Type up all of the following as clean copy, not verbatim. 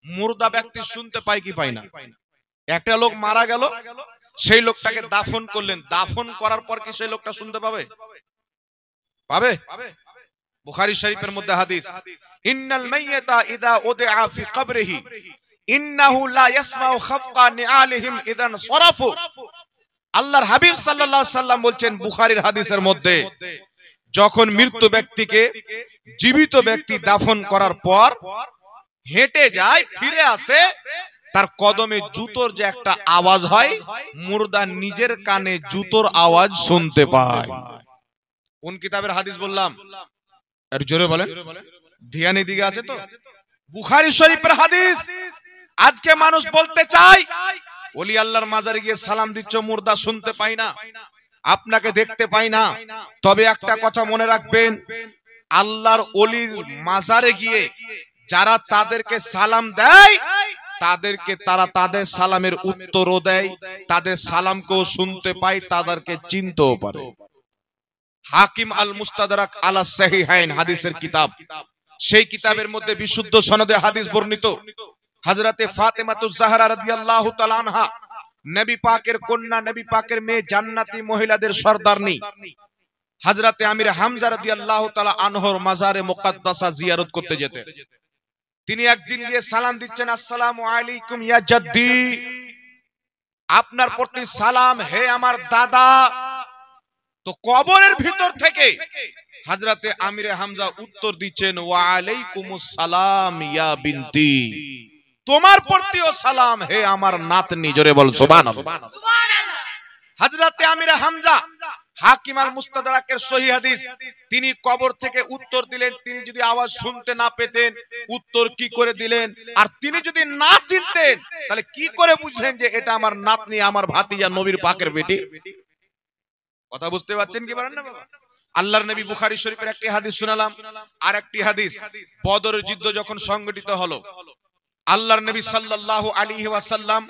মুর্দা ব্যক্তি শুনতে পায় কি পায় না? একটা লোক মারা গেল, সেই লোকটাকে দাফন করলেন, দাফন করার পর কি সেই লোকটা শুনতে পাবে? পাবে? বুখারী শরীফের মধ্যে হাদিস, ইন্নাল মাইয়াতা ইযা উদিআ ফি কবরিহি ইন্নাহু লা ইয়াসমাউ খাফকা নিআলিহিম ইযান সরাফু। আল্লাহর হাবিব সাল্লাল্লাহু আলাইহি সাল্লাম বলছেন বুখারীর হাদিসের মধ্যে, যখন মৃত্যু ব্যক্তিকে জীবিত ব্যক্তি দাফন করার পর হেঁটে যায়, ফিরে আসে, তার কদমে জুতোর যে একটা আওয়াজ হয়, মুর্দা নিজের কানে জুতোর আওয়াজ শুনতে পায়। কোন কিতাবের হাদিস বললাম? আর জোরে বলেন, ধ্যান এদিকে আছে তো? বুখারী শরীফের হাদিস। আজকে মানুষ বলতে চায় ওলি আল্লাহর মাজারে গিয়ে সালাম দিচ্ছ, মুর্দা শুনতে পাই না, আপনাকে দেখতে পাই না। তবে একটা কথা মনে রাখবেন, আল্লাহর ওলির মাজারে গিয়ে যারা তাদেরকে সালাম দেয়, তাদেরকে তারা তাদের সালামের উত্তরও দেয়, তাদের সালামকেও শুনতে পায়, তাদেরকে চিনতেও পারে। হাকিম আল মুস্তাদরাক আলা সাহিহাইন হাদিসের কিতাব, সেই কিতাবের মধ্যে বিশুদ্ধ সনদে হাদিস বর্ণিত, হযরতে ফাতেমাতুজ জাহরা রাদিয়াল্লাহু তাআলা আনহা, নবী পাকের কন্যা, নবী পাকের মেয়ে, জান্নাতি মহিলাদের সরদারনি, হযরতে আমির হামজা রাদিয়াল্লাহু তাআলা আনহুর মাজারে মুকদ্দাসা জিয়ারত করতে যেতেন। তিনি একদিন গিয়ে সালাম দিচ্ছেন, আসসালামু আলাইকুম ইয়া জাদ্দি, আপনার প্রতি সালাম হে আমার দাদা। তো কবরের ভিতর থেকে হযরতে আমির হামজা উত্তর দিচ্ছেন, ওয়া আলাইকুমুস সালাম ইয়া বিনতি, তোমার প্রতিও সালাম হে আমার নাতনি। জোরে বল সুবহানাল্লাহ। হযরতে আমির হামজা, হাকিম আল মুস্তাদরাকের সহিহ হাদিস, তিনি কবর থেকে উত্তর দিলেন। তিনি যদি আওয়াজ শুনতে না পেতেন, উত্তর কি করে দিলেন? আর তিনি যদি না চিনতেন, তাহলে কি করে বুঝলেন যে এটা আমার নাতনি, আমার ভাতিজা, নবীর পাকের বেটি? কথা বুঝতে পারছেন কি পারেন না বাবা? আল্লাহর নবী বুখারী শরীফের একটি হাদিস শোনালাম, আর একটি হাদিস, বদরের যুদ্ধ যখন সংগঠিত হলো, আল্লাহর নবী সাল্লাল্লাহু আলাইহি ওয়াসাল্লাম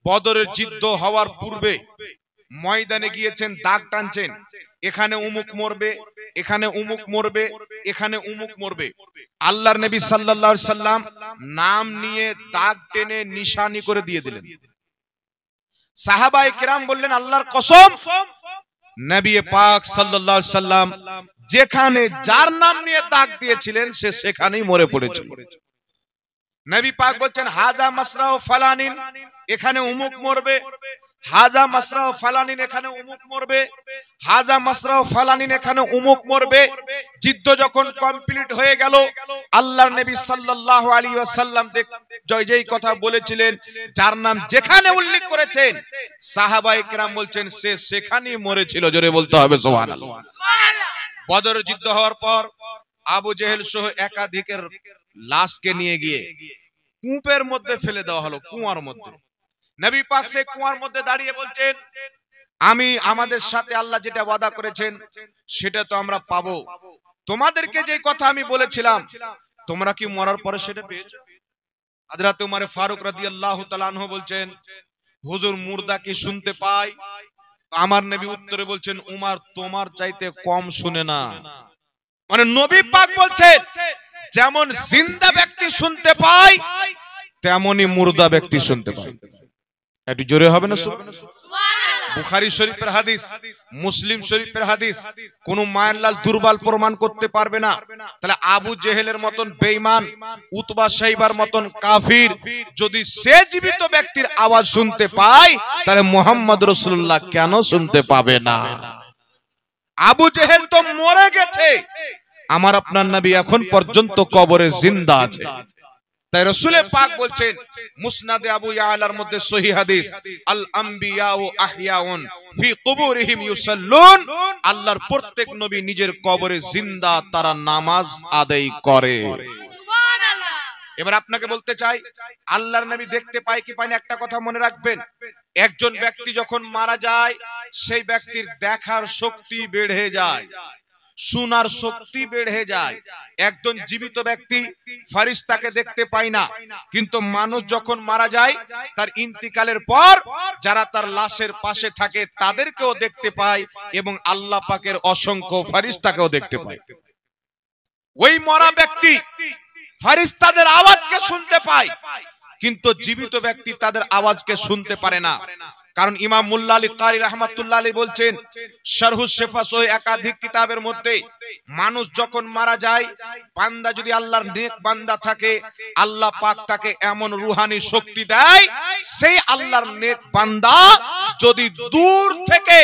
বদরের যুদ্ধ হওয়ার পূর্বে ময়দানে গিয়েছেন, দাগ টানছেন, এখানে উমুক মরবে, এখানে উমুক মরবে, এখানে উমুক মরবে। আল্লাহর নবী সাল্লাল্লাহু আলাইহি সাল্লাম নাম নিয়ে দাগ টেনে নিশানি করে দিয়ে দিলেন। সাহাবায়ে কেরাম বললেন, আল্লাহর কসম, নবী পাক সাল্লাল্লাহু আলাইহি সাল্লাম যেখানে যার নাম নিয়ে দাগ দিয়েছিলেন সে সেখানেই মরে পড়েছিল। নবী পাক বলছেন, হাজা মাসরাউ ফালানিন, এখানে উমুক মরবে, হাজা মাসরাউ ফালানিন, এখানে উমুক মরবে, হাজা মাসরাউ ফালানিন, এখানে উমুক মরবে। যুদ্ধ যখন কমপ্লিট হয়ে গেল, আল্লাহর নবী সাল্লাল্লাহু আলাইহি ওয়াসাল্লাম যেই কথা বলেছিলেন, যার নাম যেখানে উল্লেখ করেছেন, সাহাবায়ে কেরাম বলছেন সে সেখানেই মরেছিল। জোরে বলতে হবে সুবহানাল্লাহ। বদরের যুদ্ধ হওয়ার পর আবু জেহেল সহ একাধিকের লাশকে নিয়ে গিয়ে কূপের মধ্যে ফেলে দেওয়া হলো, কুয়ার মধ্যে। নবী পাক সে কুয়ার মধ্যে দাঁড়িয়ে বলছেন, আমি আমাদের সাথে আল্লাহ যেটা ওয়াদা করেছেন সেটা তো আমরা পাবো। তোমাদেরকে যে কথা আমি বলেছিলাম, তোমরা কি মরার পরে সেটা পেয়েছো? হযরত উমর ফারুক রাদিয়াল্লাহু তাআলা আনহু বলছেন, হুজুর মুর্দা কি শুনতে পায়? আমার নবী উত্তরে বলছেন, উমর তোমার চাইতে কম শুনে না। মানে নবী পাক বলছেন, যেমন জিন্দা ব্যক্তি শুনতে পায়, তেমনি মুর্দা ব্যক্তি শুনতে পায়। একটু জোরে হবে না সুবহানাল্লাহ? বুখারী শরীফের হাদিস, মুসলিম শরীফের হাদিস, কোন মায়ানলাল দুর্বল প্রমাণ করতে পারবে না। তাহলে আবু জেহেলের মতন বেঈমান, উতবা শাইবার মতন কাফির, যদি সে জীবিত ব্যক্তির আওয়াজ শুনতে পায়, তাহলে মুহাম্মদ রাসূলুল্লাহ কেন শুনতে পাবে না? আবু জেহেল তো মরে গেছে, আমার আপনার নবী এখন পর্যন্ত কবরে জিন্দা আছে। তাই রাসূল পাক বলছেন, মুসনাদে আবু ইয়ালার মধ্যে সহিহ হাদিস, আল আমবিয়াউ আহইয়াউন ফি কুবুরিহিম ইউসাল্লুন, আল্লাহর প্রত্যেক নবী নিজের কবরে জিন্দা, তারা নামাজ আদায় করে। সুবহানাল্লাহ। এবার আপনাকে বলতে চাই, আল্লাহর নবী দেখতে পায় কি পায় না? একটা কথা মনে রাখবেন, একজন ব্যক্তি যখন মারা যায়, সেই ব্যক্তির দেখার শক্তি বেড়ে যায়, শোনার শক্তি বেড়ে যায়। একজন জীবিত ব্যক্তি ফেরেশতাকে দেখতে পায় না, কিন্তু মানুষ যখন মারা যায়, তার ইন্তিকালের পর যারা তার লাশের পাশে থাকে তাদেরকেও দেখতে পায়, এবং আল্লাহ পাকের অসংখ্য ফেরেশতাকেও দেখতে পায়। ওই মরা ব্যক্তি ফেরেশতাদের আওয়াজকে শুনতে পায়, কিন্তু জীবিত ব্যক্তি তাদের আওয়াজকে শুনতে পারে না। কারণ ইমাম মুল্লা আলী কারি রাহমাতুল্লাহ আলাইহি বলছেন শারহুস শিফা সহ একাধিক কিতাবের মধ্যে, মানুষ যখন মারা যায়, বান্দা যদি আল্লাহর নেক বান্দা থাকে, আল্লাহ পাক তাকে এমন রুহানি শক্তি দেয়, সেই আল্লাহর নেক বান্দা যদি দূর থেকে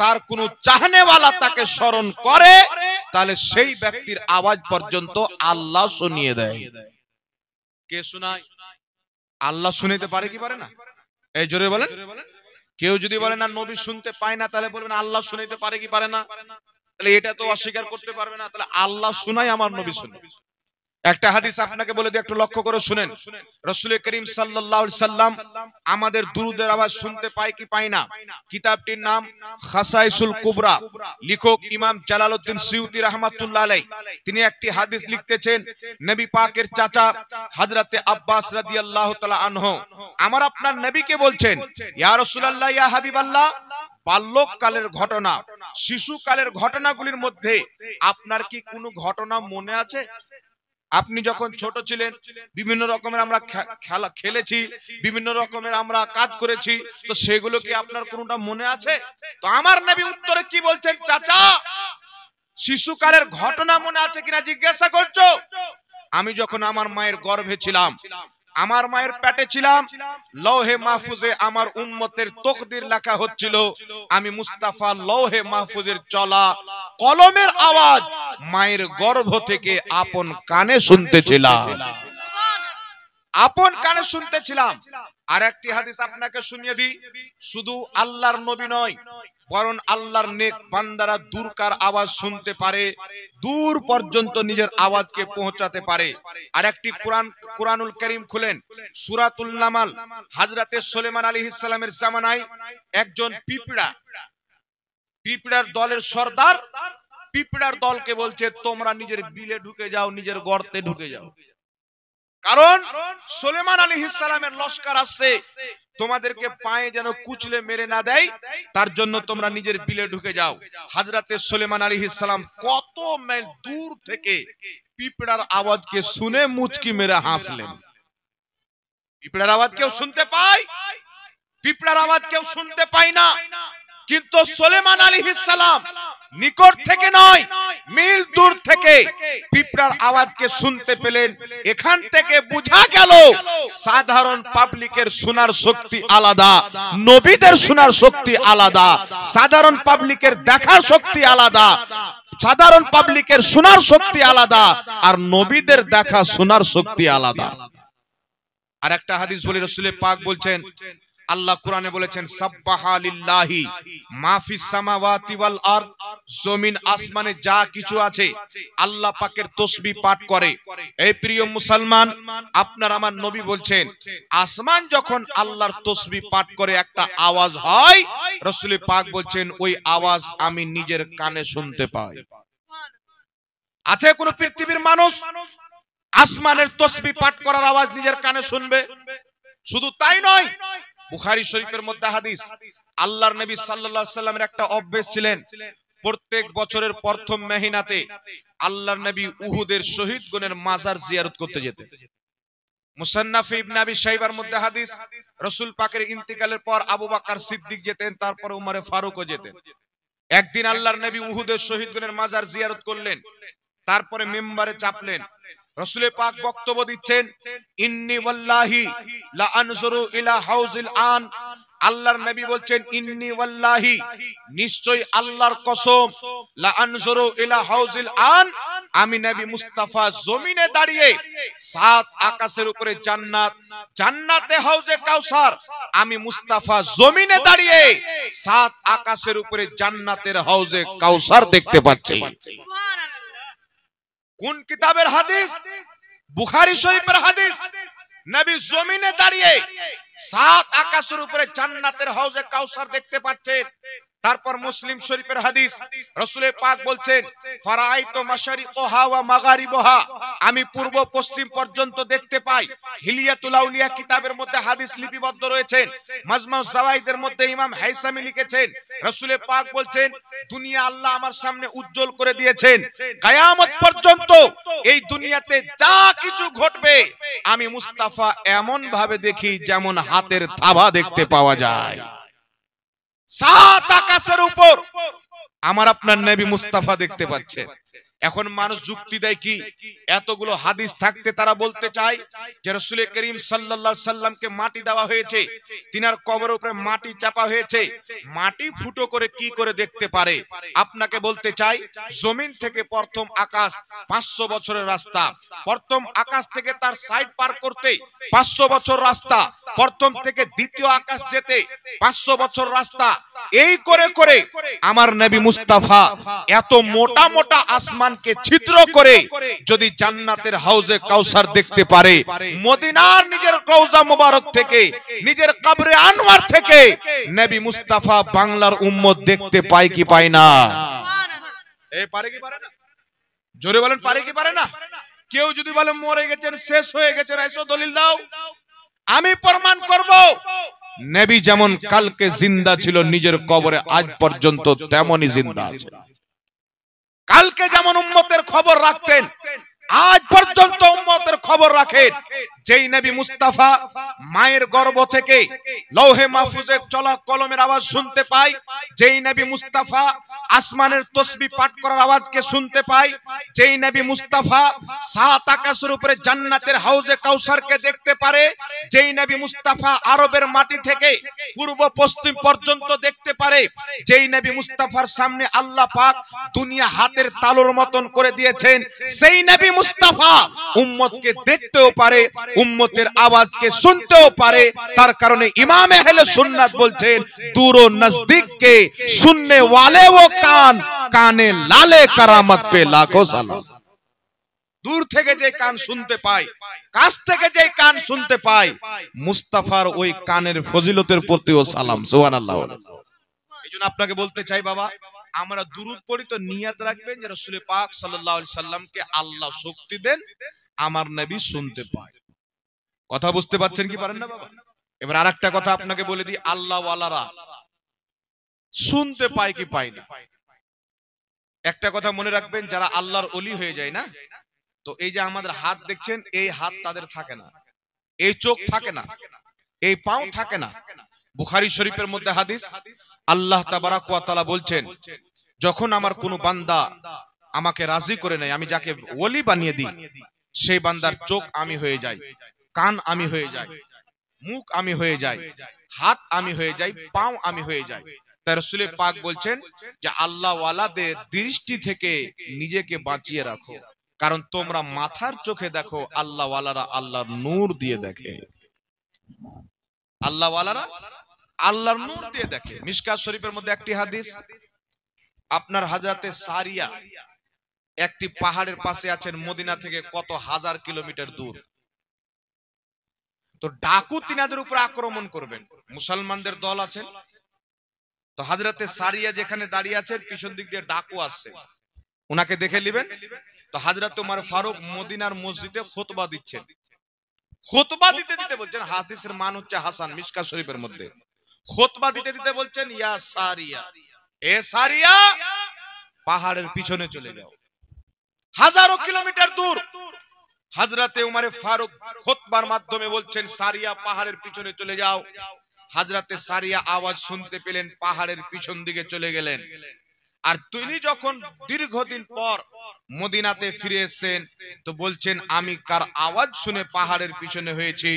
তার কোনো চাহনেওয়ালা তাকে স্মরণ করে, তাহলে সেই ব্যক্তির আওয়াজ পর্যন্ত আল্লাহ শুনিয়ে দেয়। কে শোনায়? আল্লাহ শুনাইতে পারে কি পারে না? এই জোরে বলেন। কেউ যদি বলে না নবী শুনতে পায় না, তাহলে বলবেন আল্লাহ শুনাইতে পারে কি পারে না? তাহলে এটা তো অস্বীকার করতে পারবে না, তাহলে আল্লাহ শুনায়, আমার নবী শুনে। একটা হাদিস আপনাকে বলে দিই, একটু লক্ষ্য করে শুনেন। রাসূল করিম সাল্লাল্লাহু আলাইহি সাল্লাম আমাদের দুরুদের আওয়াজ শুনতে পায় কি পায় না? কিতাবটির নাম খাসাইসুল কুবরা, লেখক ইমাম জালালউদ্দিন সুয়ুতী রাহমাতুল্লাহ আলাইহি। তিনি একটি হাদিস লিখতেছেন, নবী পাকের চাচা হযরতে আব্বাস রাদিয়াল্লাহু তাআলা আনহু আমার আপনার নবীকে বলছেন, ইয়া রাসূলুল্লাহ, ইয়া হাবিবাল্লাহ, বাল্যকালের ঘটনা, শিশুকালের ঘটনাগুলির মধ্যে আপনার কি কোনো ঘটনা মনে আছে? আপনি যখন ছোট ছিলেন, বিভিন্ন রকমের আমরা খেলা খেলেছি, বিভিন্ন রকমের আমরা কাজ করেছি, তো সেগুলো কি আপনার কোনটা মনে আছে? তো আমার নবী উত্তরে কি বলছেন, চাচা শিশুকালের ঘটনা মনে আছে কিনা জিজ্ঞাসা করছো? আমি যখন আমার মায়ের গর্ভে ছিলাম, আমার মায়ের পেটে ছিলাম, লৌহে মাহফুজে আমার উম্মতের তকদির লেখা হচ্ছিল, আমি মুস্তাফা লৌহে মাহফুজের চলা কলমের আওয়াজ মায়ের গর্ভ থেকে আপন কানে শুনতেছিলাম, আপন কানে শুনতেছিলাম। আর একটি হাদিস আপনাকে শুনিয়ে দিই, শুধু আল্লাহর নবী নয়, বরং আল্লাহর নেক বান্দারা দূরকার আওয়াজ শুনতে পারে, দূর পর্যন্ত নিজের আওয়াজকে পৌঁছাতে পারে। আর একটি কুরআনুল কারীম খুলেন, সূরাতুল নামাল। হযরতে সুলাইমান আলাইহিস সালামের জামানায় একজন পিঁপড়ার দলের সর্দার পিঁপড়ার দলকে বলছে, তোমরা নিজের বিলে ঢুকে যাও, নিজের গর্তে ঢুকে যাও, কারণ সুলাইমান আলাইহিস সালামের লস্কর আসছে, তোমাদেরকে পায়ে যেন কুচলে মেরে না দেয়, তার জন্য তোমরা নিজের বিলে ঢুকে যাও। হযরতে সুলাইমান আলাইহিস সালাম কত মাইল দূর থেকে পিঁপড়ার আওয়াজকে শুনে মুচকি মেরে হাসলেন। পিঁপড়ার আওয়াজ কেউ শুনতে পায়? পিঁপড়ার আওয়াজ কেউ শুনতে পায় না, কিন্তু সুলাইমান আলাইহিস সালাম নিকট থেকে নয়, মিল দূর থেকে পিঁপড়ার আওয়াজকে শুনতে পেলেন। এখান থেকে বোঝা গেল সাধারণ পাবলিকের শোনার শক্তি আলাদা, নবীদের শোনার শক্তি আলাদা। সাধারণ পাবলিকের দেখার শক্তি আলাদা, সাধারণ পাবলিকের শোনার শক্তি আলাদা, আর নবীদের দেখা শোনার শক্তি আলাদা। আর একটা হাদিস বলি, রাসূল পাক বলছেন, আল্লাহ কোরআনে বলেছেন, সাব্বাহা লিল্লাহি মা ফিস সামাওয়াতি ওয়াল আরদ, জমিন আসমানে যা কিছু আছে আল্লাহ পাকের তাসবিহ পাঠ করে। এই প্রিয় মুসলমান, আপনার আমার নবী বলছেন, আসমান যখন আল্লাহর তাসবিহ পাঠ করে একটা আওয়াজ হয়, রাসূল পাক বলছেন, ওই আওয়াজ আমি নিজের কানে শুনতে পাই। আছে কোন পৃথিবীর মানুষ আসমানের তাসবিহ পাঠ করার আওয়াজ নিজের কানে শুনবে? শুধু তাই নয়, বুখারী শরীফের মধ্যে হাদিস, আল্লাহর নবী সাল্লাল্লাহু আলাইহি সাল্লামের একটা অভ্যাস ছিলেন, প্রত্যেক বছরের প্রথম মহিনাতে আল্লাহর নবী উহুদের শহীদগণের মাজার জিয়ারত করতে যেতেন। মুসান্নাফ ইবনে আবি শাইবার মধ্যে হাদিস, রাসূল পাকের ইন্তিকালের পর আবু বকর সিদ্দিক যেতেন, তারপর উমরে ফারুকও যেতেন। একদিন আল্লাহর নবী উহুদের শহীদগণের মাজার জিয়ারত করলেন, তারপরে মিম্বারে চাপলেন। রাসূল পাক বক্তব্য দিচ্ছেন, ইন্নী ওয়াল্লাহি লা আনজুরু ইলা হাউজিল আন, আল্লাহর নবী বলছেন, ইন্নী ওয়াল্লাহি, নিশ্চয়ই আল্লাহর কসম, লা আনজুরু ইলা হাউজিল আন, আমি নবী মুস্তাফা জমিনে দাঁড়িয়ে সাত আকাশের উপরে জান্নাত, জান্নাতে হাউজে কাউসার, আমি মুস্তাফা জমিনে দাঁড়িয়ে সাত আকাশের উপরে জান্নাতের হাউজে কাউসার দেখতে পাচ্ছি। কোন কিতাবের হাদিস? বুখারী শরীফের হাদিস। নবী জমিনে দাঁড়িয়ে সাত আকাশের উপরে জান্নাতের হাউজে কাউসার দেখতে পাচ্ছেন। তারপর মুসলিম শরীফের হাদিস, রাসূল পাক বলছেন ফারাআইতু মাশারিকহা ওয়া মাগারিবহা, আমি পূর্ব পশ্চিম পর্যন্ত দেখতে পাই। হিলিয়াতুল আউলিয়া কিতাবের মধ্যে হাদিস লিপিবদ্ধ রয়েছেন, মাজমাউজ জাওয়াইদের মধ্যে ইমাম হাইসামি লিখেছেন, রাসূল পাক বলছেন দুনিয়া আল্লাহ আমার সামনে উজ্জ্বল করে দিয়েছেন, কিয়ামত পর্যন্ত এই দুনিয়াতে যা কিছু ঘটবে আমি মুস্তাফা এমন ভাবে দেখি যেমন হাতের থাবা দেখতে পাওয়া যায়। সাত আকাশের উপর আমার আপনার নবী মুস্তাফা দেখতে পাচ্ছে। এখন মানুষ যুক্তি দেয় কি, এতগুলো হাদিস থাকতে তারা বলতে চায় যে রাসূল করিম সাল্লাল্লাহু আলাইহি সাল্লামকে মাটি দেওয়া হয়েছে, তিনার কবরের উপরে মাটি চাপা হয়েছে, মাটি ফুটো করে কি করে দেখতে পারে? আপনাকে বলতে চাই, জমিন থেকে প্রথম আকাশ 500 বছরের রাস্তা, প্রথম আকাশ থেকে তার সাইড পার করতে 500 বছর রাস্তা, প্রথম থেকে দ্বিতীয় আকাশ যেতে 500 বছর রাস্তা, এই করে করে আমার নবী মুস্তাফা এত মোটা মোটা আসমানকে ছিদ্র করে যদি জান্নাতের হাউজে কাউসার দেখতে পারে, মদিনার নিজের রওজা মুবারক থেকে, নিজের কবরে আনোয়ার থেকে নবী মুস্তাফা বাংলার উম্মত দেখতে পায় কি পায় না? এই পারে কি পারে না? জোরে বলেন, পারে কি পারে না? কেউ যদি বলে মরে গেছেন, শেষ হয়ে গেছেন, এসো দলিল দাও, আমি প্রমাণ করব নবী যেমন কালকে জিন্দা ছিল নিজের কবরে আজ পর্যন্ত তেমনই জিন্দা আছে। কালকে যেমন উম্মতের খবর রাখতেন আজ পর্যন্ত উম্মতের খবর রাখেন। যেই নবী মুস্তাফা মায়ের গর্ভ থেকে লৌহে মাহফুজে চলা কলমের আওয়াজ শুনতে পায়, যেই নবী মুস্তাফা আসমানের তসবিহ পাঠ করার আওয়াজকে শুনতে পায়, যেই নবী মুস্তাফা সাত আকাশের উপরে জান্নাতের হাউজে কাউসারকে দেখতে পারে, যেই নবী মুস্তাফা আরবের মাটি থেকে পূর্ব পশ্চিম পর্যন্ত দেখতে পারে, যেই নবী মুস্তাফার সামনে আল্লাহ পাক দুনিয়া হাতের তালুর মতন করে দিয়েছেন, সেই নবী মুস্তাফা উম্মতকে দেখতেও পারে, উম্মতের আওয়াজকে শুনতেও পারে। তার কারণে ইমাম আহলে সুন্নাত বলছেন দূর ও নজদীক কে सुनने वाले वो कान काने लाले करामत पे लाखों सलाम। দূর থেকে যে কান শুনতে পায়, কাছ থেকে যে কান শুনতে পায়, মুস্তাফার ওই কানের ফজিলতের প্রতিও সালাম। সুবহানাল্লাহ। এইজন্য আপনাকে বলতে চাই বাবা, আমরা দুরূদ পড়ি তো নিয়ত রাখবেন যে রাসূল পাক সাল্লাল্লাহু আলাইহি সাল্লামকে আল্লাহ শক্তি দেন আমার নবী শুনতে পায়। কথা বুঝতে পারছেন কি পারেন না বাবা? এবার আরেকটা কথা আপনাকে বলে দিই, আল্লাহ ওয়ালারা শুনতে পায় কি পায় না? একটা কথা মনে রাখবেন, যারা আল্লাহর ওলি হয়ে যায় না, তো এই যে আমাদের হাত দেখছেন, এই হাত তাদের থাকে না, এই চোখ থাকে না, এই পাও থাকে না। বুখারী শরীফের মধ্যে হাদিস, আল্লাহ তাবারাক ওয়া তাআলা বলছেন যখন আমার কোনো বান্দা আমাকে রাজি করে নেয়, আমি যাকে ওলি বানিয়ে দিই, সেই বান্দার চোখ আমি হয়ে যাই, কান আমি হয়ে যাই, মুখ আমি হয়ে যাই, হাত আমি হয়ে যাই, পাও আমি হয়ে যাই। তাই রাসূল পাক বলছেন যে আল্লাহ ওয়ালাদের দৃষ্টি থেকে নিজেকে বাঁচিয়ে রাখো, কারণ তোমরা মাথার চোখে দেখো, আল্লাহ ওয়ালারা আল্লাহর নূর দিয়ে দেখে। আল্লাহ ওয়ালারা আল্লাহর নূর দিয়ে দেখে। মিশকাত শরীফের মধ্যে একটি হাদিস, আপনার হযরতে সারিয়া একটি পাহাড়ের পাশে আছেন, মদিনা থেকে কত হাজার কিলোমিটার দূর। তো ডাকু তিনাদের উপর আক্রমণ করবেন, মুসলমানদের দল আছেন, তো হযরতে সারিয়া যেখানে দাঁড়িয়ে আছেন পিছন দিক দিয়ে ডাকু আসছে, উনাকে দেখে নেবেন। তো হযরত ওমর ফারুক মদিনার মসজিদে খুতবা দিচ্ছেন, খুতবা দিতে দিতে বলছেন, হাদিসের মান হচ্ছে হাসান, মিশকাত শরীফের মধ্যে খুতবা দিতে দিতে বলছেন ইয়া সারিয়া, এ সারিয়া পাহাড়ের পিছনে চলে যাও, হাজারো কিলোমিটার দূর। হযরতে ওমর ফারুক খুতবার মাধ্যমে বলছেন সারিয়া পাহাড়ের পিছনে চলে যাও। হযরতে সারিয়া আওয়াজ শুনতে পেলেন, পাহাড়ের পিছন দিকে চলে গেলেন। আর তিনি যখন দীর্ঘদিন পর মদিনাতে ফিরে এসেছেন, তো বলছেন আমি কার আওয়াজ শুনে পাহাড়ের পিছনে হয়েছি?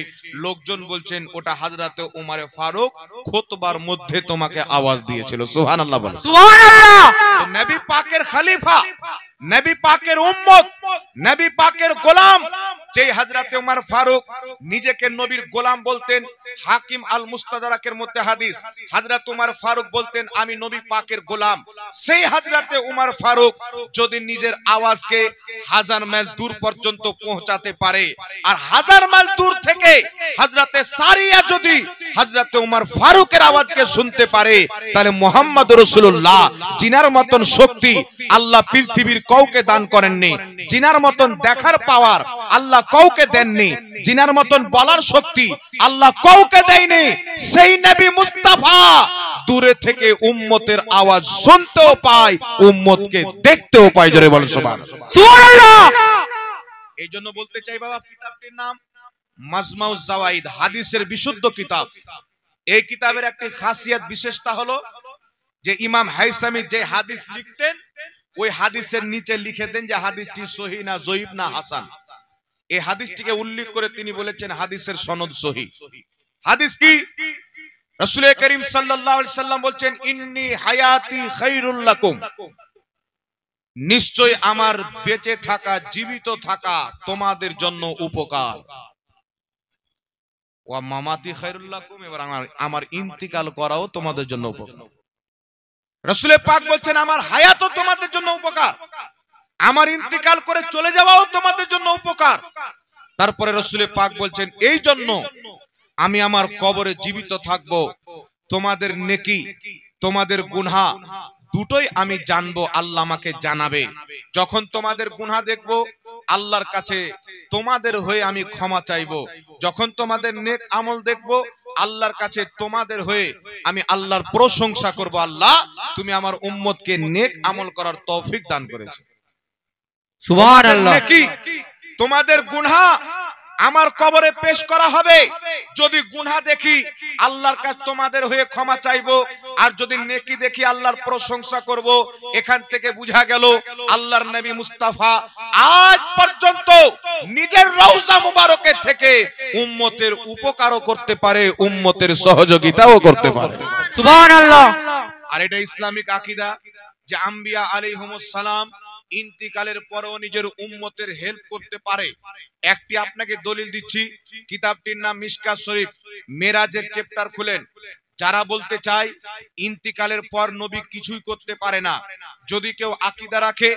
লোকজন বলছেন ওটা হযরতে ওমর ফারুক খুতবার মধ্যে তোমাকে আওয়াজ দিয়েছিল। সুবহানাল্লাহ বলেন। সুবহানাল্লাহ। নবী পাকের খলিফা, নবী পাকের উম্মত, নবী পাকের গোলাম, যে হযরতে ওমর ফারুক নিজেকে নবীর গোলাম বলতেন, হাকিম আল মুস্তাদরাকের মধ্যে হাদিস, হযরত ওমর ফারুক বলতেন আমি নবী পাকের গোলাম। সেই হযরতে ওমর ফারুক যদি নিজের আওয়াজকে 1000 মাইল দূর পর্যন্ত পৌঁছাতে পারে, আর 1000 মাইল দূর থেকে হযরতে সারিয়া যদি হযরত উমর ফারুকের আওয়াজকে শুনতে পারে, তাহলে মুহাম্মদ রাসূলুল্লাহ জিনার মতন শক্তি আল্লাহ পৃথিবীর কাউকে দান করেননি, জিনার মতন দেখার পাওয়ার আল্লাহ কাউকে দেননি, জিনার মতন বলার শক্তি আল্লাহ কাউকে দেয়নি। সেই নবী মুস্তাফা দূরে থেকে উম্মতের আওয়াজ শুনতেও পায়, উম্মতকে দেখতেও পায়। জোরে বলেন সুবহানাল্লাহ। এই জন্য বলতে চাই বাবা, কিতাবটির নাম মাজমাউজ জাওয়াইদ, হাদিসের বিশুদ্ধ কিতাব। এই কিতাবের একটি খাসিয়াত বিশেষতা হলো যে ইমাম হাইসামি যে হাদিস লিখতেন ওই হাদিসের নিচে লিখে দেন যে হাদিসটি সহিহ না জয়ীফ না হাসান। এই হাদিসটিকে উল্লেখ করে তিনি বলেছেন হাদিসের সনদ সহিহ। হাদিস কি? রাসূল করিম সাল্লাল্লাহু আলাইহি সাল্লাম বলছেন, ইন্নী হায়াতি খায়রুল লাকুম, নিশ্চয় আমার বেঁচে থাকা, জীবিত থাকা তোমাদের জন্য উপকার। ওয়া মামাতি খায়রুল লাকুম, এবার আমার ইন্তিকাল করাও তোমাদের জন্য উপকার। রাসূল পাক বলছেন আমার হায়াতও তোমাদের জন্য উপকার, আমার ইন্তিকাল করে চলে যাওয়াও তোমাদের জন্য উপকার। তারপরে রাসূল পাক বলছেন এই জন্য আমি আমার কবরে জীবিত থাকব, তোমাদের নেকি তোমাদের গুনাহ দুটোই আমি জানবো, আল্লাহ আমাকে জানাবে। যখন তোমাদের গুনাহ দেখবো আল্লাহর কাছে তোমাদের হয়ে আমি ক্ষমা চাইবো, যখন তোমাদের নেক আমল দেখবো আল্লাহর কাছে তোমাদের হয়ে আমি আল্লাহর প্রশংসা করব, আল্লাহ তুমি আমার উম্মতকে নেক আমল করার তৌফিক দান করেছো। সুবহানাল্লাহ। নেকি তোমাদের গুনাহ আমার কবরে পেশ করা হবে, যদি গুনাহ দেখি আল্লাহর কাছে তোমাদের হয়ে ক্ষমা চাইবো, আর যদি নেকি দেখি আল্লাহর প্রশংসা করব। এখান থেকে বোঝা গেল আল্লাহর নবী মুস্তাফা আজ পর্যন্ত নিজের রওজা মুবারকের থেকে উম্মতের উপকারও করতে পারে, উম্মতের সহযোগিতাও করতে পারে। সুবহানাল্লাহ। আর এটা ইসলামিক আকীদা যে আম্বিয়া আলাইহিমুস সালাম ইন্তিকালের পরেও নিজের উম্মতের হেল্প করতে পারে। একটি আপনাকে দলিল দিচ্ছি, কিতাবটির নাম মিশকাত শরীফ, মেরাজের চ্যাপ্টার খুলেন। যারা বলতে চায় ইন্তিকালের পর নবী কিছুই করতে পারে না, যদি কেউ আকীদা রাখে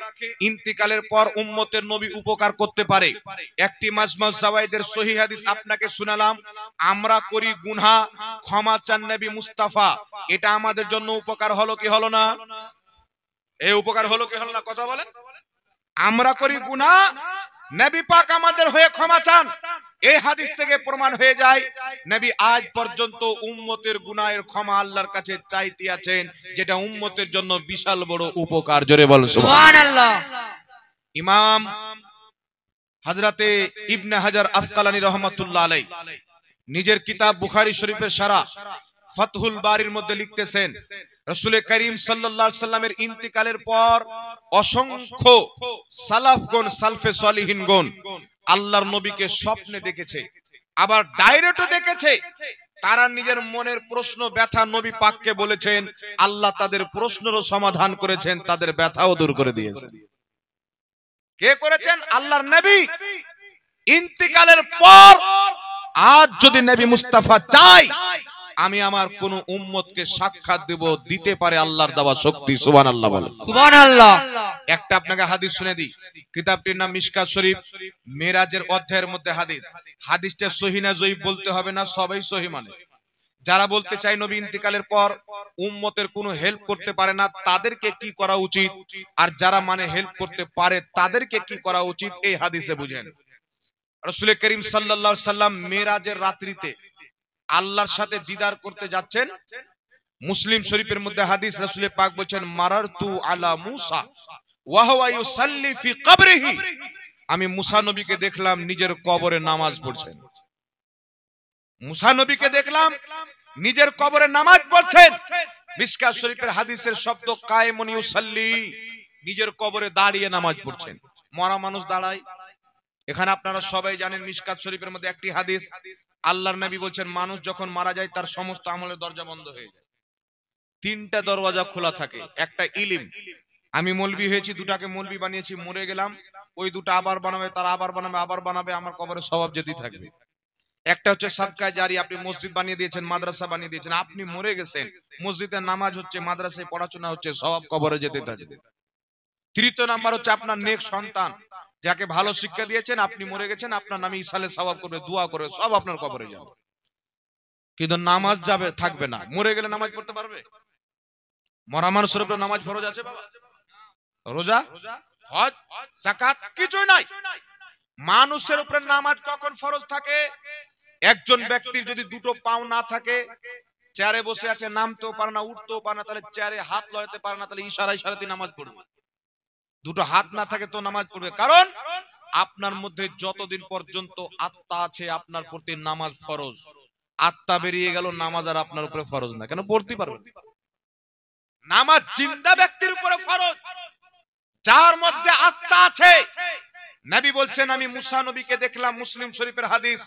ইন্তিকালের পর উম্মতের নবী উপকার করতে পারে, একটি মাজমাউজ জাওয়াইদের সহিহ হাদিস আপনাকে শুনালাম, আমরা করি গুনাহ, ক্ষমা চান নবী মুস্তাফা, এটা আমাদের জন্য উপকার হলো কি হলো না? এই উপকার হলো কি হলো না? কথা বলেন। আমরা করি গুনাহ, নবী পাক আমাদের হয়ে ক্ষমা চান, এই হাদিস থেকে প্রমাণ হয়ে যায় নবী আজ পর্যন্ত উম্মতের গুনাহের ক্ষমা আল্লাহর কাছে চাইতে আছেন, যেটা উম্মতের জন্য বিশাল বড় উপকার। জোরে বল সুবহানাল্লাহ। ইমাম হযরতে ইবনে হাজার আসকালানী রাহমাতুল্লাহ আলাইহি নিজের কিতাব বুখারী শরীফের শারা ফাতহুল বারির মধ্যে লিখতেছেন, রাসূল করিম সাল্লাল্লাহু আলাইহি সাল্লামের ইন্তিকালের পর অসংখ্য সালাফগণ, সালফে সালিহিনগণ আল্লাহর নবীকে স্বপ্নে দেখেছে, আবার ডাইরেক্টও দেখেছে। তারা নিজের মনের প্রশ্ন ব্যথা নবী পাককে বলেছেন, আল্লাহ তাদের প্রশ্নেরও সমাধান করেছেন, তাদের ব্যথাও দূর করে দিয়েছেন। কে করেছেন? আল্লাহর নবী। ইন্তিকালের পর আজ যদি নবী মুস্তাফা চায় আমি আমার কোন উম্মতকে সাক্ষাৎ দেব, দিতে পারে আল্লাহর দেওয়া শক্তি। সুবহানাল্লাহ বলেন। সুবহানাল্লাহ। একটা আপনাকে হাদিস শুনে দিই, কিতাবটির নাম মিশকাত শরীফ, মেরাজের অধ্যায়ের মধ্যে হাদিস। হাদিসটা সহিহ না জয়ীফ বলতে হবে না, সবাই সহিহ মানে। যারা বলতে চায় নবী ইন্তিকালের পর উম্মতের কোনো হেল্প করতে পারে না, তাদেরকে কি করা উচিত, আর যারা মানে হেল্প করতে পারে তাদেরকে কি করা উচিত, এই হাদিসে বুঝেন। রাসূল করিম সাল্লাল্লাহু আলাইহি সাল্লাম মেরাজের রাত্রিতে আল্লাহর সাথে দিদার করতে যাচ্ছেন। মুসলিম শরীফের মধ্যে হাদিস, রাসূল পাক বলেন, মারারতু আলা মুসা ওয়া হুয়া ইউসাল্লি ফি কবরিহি, আমি মুসা নবীকে দেখলাম নিজের কবরে নামাজ পড়ছেন। মুসা নবীকে দেখলাম নিজের কবরে নামাজ পড়ছেন। মিশকাত শরীফের হাদিসের শব্দ কায়েমুন ইউসাল্লি, নিজের কবরে দাঁড়িয়ে নামাজ পড়ছেন। মরা মানুষ দাঁড়ায়, এখানে আপনারা সবাই জানেন মিশকাত শরীফের মধ্যে একটি হাদিস, আল্লাহর নবী বলছেন মানুষ যখন মারা যায় তার সমস্ত আমলের দরজা বন্ধ হয়ে যায়, তিনটা দরওয়াজা খোলা থাকে। একটা ইলম, আমি মৌলবি হয়েছি, দুটাকে মৌলবি বানিয়েছি, মরে গেলাম, ওই দুটা আবার বানাবে, তারা আবার বানাবে, আবার বানাবে, আমার কবরে সওয়াব যেতেই থাকবে। একটা হচ্ছে সাদকায়ে জারি, আপনি মসজিদ বানিয়ে দিয়েছেন, মাদ্রাসা বানিয়ে দিয়েছেন, আপনি মরে গেছেন, মসজিদে নামাজ হচ্ছে, মাদ্রাসায় পড়াশোনা হচ্ছে, সওয়াব কবরে যেতে থাকবে। তৃতীয় নাম্বার হচ্ছে আপনার নেক সন্তান, যাকে ভালো শিক্ষা দিয়েছেন, আপনি মরে গেছেন, আপনার নামে ইসালে সওয়াব করবে, দোয়া করবে, সব আপনার কবরে যাবে। কিন্তু নামাজ যাবে থাকবে না। মরে গেলে নামাজ পড়তে পারবে? মরা মানুষের উপরে নামাজ ফরজ আছে বাবা? রোজা, হজ, যাকাত কিছুই নাই। মানুষের উপরে নামাজ কখন ফরজ থাকে? একজন ব্যক্তির যদি দুটো পাও না থাকে, চেয়ারে বসে আছে, নামতেও পারে না, উঠতেও পারে না, তাহলে চেয়ারে হাত লড়াতে পারে না, তাহলে ইশারাতে নামাজ পড়বে। দুটো হাত না থাকে তো নামাজ পড়বে, কারণ আপনার মধ্যে যতদিন পর্যন্ত আত্মা আছে আপনার প্রতি নামাজ ফরজ। আত্মা বেরিয়ে গেল, নামাজ আর আপনার উপরে ফরজ না। কেন? পড়তে পারবেন। নামাজ জিন্দা ব্যক্তির উপরে ফরজ, যার মধ্যে আত্মা আছে। নবী বলছেন, আমি মুসা নবীকে দেখলাম, মুসলিম শরীফের হাদিস,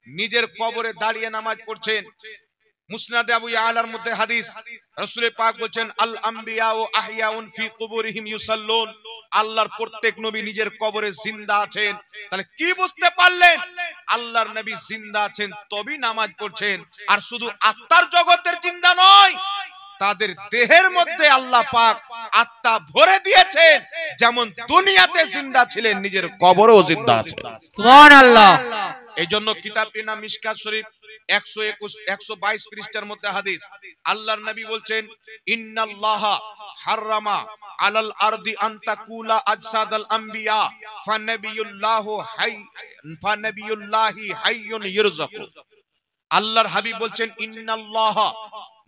নিজের কবরে দাঁড়িয়ে নামাজ পড়ছেন। মুসনাদে আবু ইয়ালার মধ্যে হাদিস, রাসূল পাক বলেন, আল আম্বিয়া ও আহইয়াউন ফি কুবুরিহিম ইউসাল্লুন। আল্লাহর প্রত্যেক নবী নিজের কবরে জিন্দা আছেন। তাহলে কি বুঝতে পারলেন? আল্লাহর নবী জিন্দা আছেন তবেই নামাজ পড়ছেন। আর শুধু আত্মার জগতের জিন্দা নয়, তাদের দেহের মধ্যে আল্লাহ পাক আত্মা ভরে দিয়েছেন। যেমন দুনিয়াতে জিন্দা ছিলেন, নিজের কবরেও জিন্দা আছেন। সুবহানাল্লাহ। এই জন্য কিতাবটির নাম মিশকাত শরীফ, 122 পৃষ্ঠার মধ্যে হাদিস, আল্লাহর নবী বলছেন, ইন্নাল্লাহা হারামা আলাল আরদি আন তাকুলা আজসাদাল আম্বিয়া ফানাবিয়ুল্লাহি হাইয়ুন ইরযাকু। আল্লাহর হাবিব বলছেন, ইন্নাল্লাহা,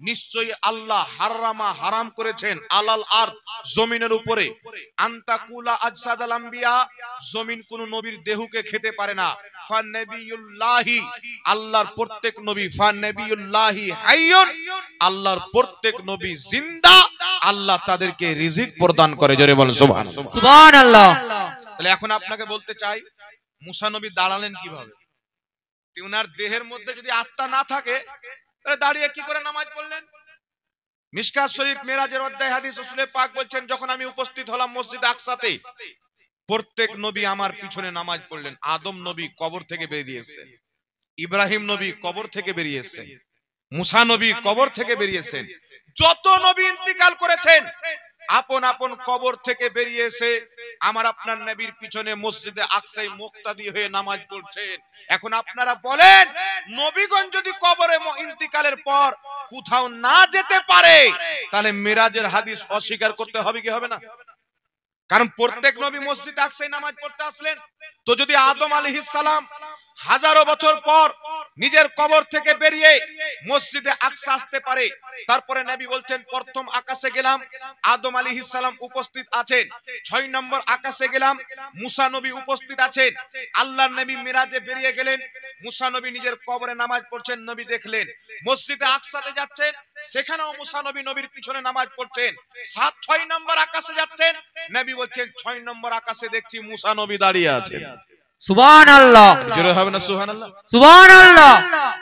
নিশ্চয়ই আল্লাহ, হারামা, হারাম করেছেন, আলাল আরদ, জমিনের উপরে, আনতাকুলা আজসাদাল আম্বিয়া, জমিন কোন নবীর দেহকে খেতে পারে না, ফানাবিয়ুল্লাহি, আল্লাহর প্রত্যেক নবী, ফানাবিয়ুল্লাহি হাইয়ুন, আল্লাহর প্রত্যেক নবী জিন্দা, আল্লাহ তাদেরকে রিজিক প্রদান করে। জোরে বলেন সুবহানাল্লাহ। সুবহানাল্লাহ। তাহলে এখন আপনাকে বলতে চাই, মুসা নবী দাঁড়ালেন কিভাবে? উনার দেহের মধ্যে যদি আত্মা না থাকে, তাহলে দাঁড়িয়ে কি করে নামাজ পড়লেন? মিশকাত শরীফ মেরাজের অধ্যায় হাদিস, রাসূল পাক বলছেন, যখন আমি উপস্থিত হলাম মসজিদ আকসাতে, প্রত্যেক নবী আমার পিছনে নামাজ পড়লেন। আদম নবী কবর থেকে বেরিয়েছেন, ইব্রাহিম নবী কবর থেকে বেরিয়েছেন, মুসা নবী কবর থেকে বেরিয়েছেন, যত নবী ইন্তিকাল করেছেন আপন আপন কবর থেকে বেরিয়েছে, আমার আপনার নবীর পিছনে মসজিদে আকসায় মুক্তাদি হয়ে নামাজ পড়ছেন। এখন আপনারা বলেন, নবীগণ যদি কবরে ইন্তিকালের পর কোথাও না যেতে পারে, তাহলে মিরাজের হাদিস অস্বীকার করতে হবে কি হবে না? কারণ প্রত্যেক নবী মসজিদ আকসায় নামাজ পড়তে আসলেন। তো যদি আদম আলাইহিস সালাম হাজারো বছর পর নিজের কবর থেকে বেরিয়ে মসজিদে আকসা আসতে পারে, তারপরে নবী বলছেন, প্রথম আকাশে গেলাম, আদম আলাইহিস সালাম উপস্থিত আছেন, 6 নম্বর আকাশে গেলাম, মুসা নবী উপস্থিত আছেন। আল্লাহর নবী মিরাজে বেরিয়ে গেলেন, মুসা নবী নিজের কবরে নামাজ পড়ছেন, নবী দেখলেন। মসজিদে আকসাতে যাচ্ছেন, সেখানেও মুসা নবী নবীর পিছনে নামাজ পড়ছেন। 6 নম্বর আকাশে যাচ্ছেন, নবী বলছেন, 6 নম্বর আকাশে দেখছি মুসা নবী দাঁড়িয়ে আছেন। সুবহানাল্লাহ। জোরে হবে না সুবহানাল্লাহ? সুবহানাল্লাহ।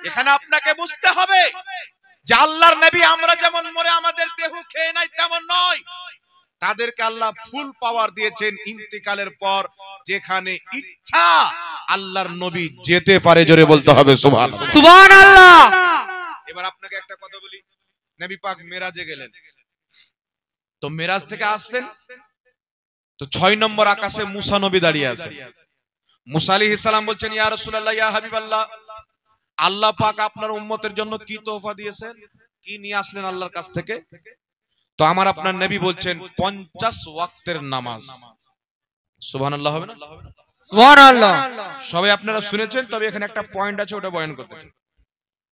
এখানে আপনাকে বুঝতে হবে যে আল্লাহর নবী আমরা যেমন মরে আমাদের দেহ খেয়ে নাই তেমন নয়, তাদেরকে আল্লাহ ফুল পাওয়ার দিয়েছেন। ইন্তিকালের পর যেখানে ইচ্ছা আল্লাহর নবী যেতে পারে। জোরে বলতে হবে সুবহানাল্লাহ। সুবহানাল্লাহ। এবার আপনাকে একটা কথা বলি, নবী পাক মেরাজে গেলেন, তো মেরাজ থেকে আসছেন, তো 6 নম্বর আকাশে মুসা নবী দাঁড়িয়ে আছেন। মুসা আলাইহিস সালাম বলছেন, ইয়া রাসূলুল্লাহ, ইয়া হাবিবাল্লাহ, আল্লাহ পাক আপনার উম্মতের জন্য কি তোহফা দিয়েছেন, কি নিয়ে আসলেন আল্লাহর কাছ থেকে? তো আমার আপনার নবী বলছেন, 50 ওয়াক্তের নামাজ। সুবহানাল্লাহ হবে না? সুবহানাল্লাহ। সবাই আপনারা শুনেছেন, তবে এখানে একটা পয়েন্ট আছে, ওটা বয়ান করতে চাই।